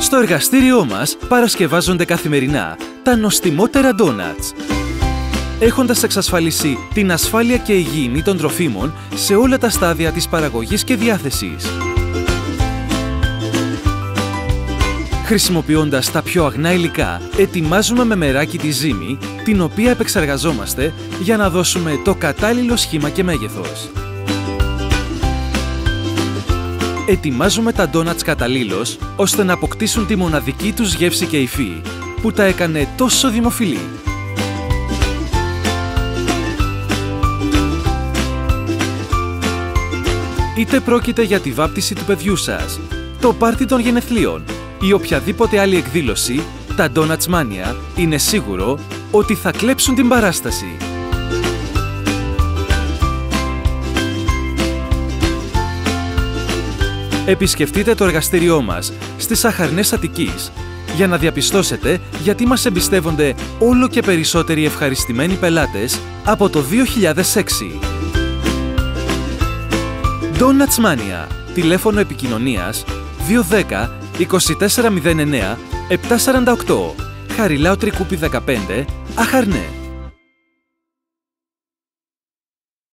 Στο εργαστήριό μας παρασκευάζονται καθημερινά τα νοστιμότερα ντόνατς, έχοντας εξασφαλίσει την ασφάλεια και υγιεινή των τροφίμων σε όλα τα στάδια της παραγωγής και διάθεσης. Χρησιμοποιώντας τα πιο αγνά υλικά, ετοιμάζουμε με μεράκι τη ζύμη, την οποία επεξεργαζόμαστε για να δώσουμε το κατάλληλο σχήμα και μέγεθος. Ετοιμάζουμε τα ντόνατς καταλήλως, ώστε να αποκτήσουν τη μοναδική τους γεύση και υφή, που τα έκανε τόσο δημοφιλή. Είτε πρόκειται για τη βάπτιση του παιδιού σας, το πάρτι των γενεθλίων ή οποιαδήποτε άλλη εκδήλωση, τα Donuts Mania είναι σίγουρο ότι θα κλέψουν την παράσταση. Επισκεφτείτε το εργαστήριό μας στις Αχαρνές Αττικής για να διαπιστώσετε γιατί μας εμπιστεύονται όλο και περισσότεροι ευχαριστημένοι πελάτες από το 2006. Donuts Mania. Τηλέφωνο επικοινωνίας 210 2409 748. Χαριλάου Τρικούπη 15, Αχαρνέ.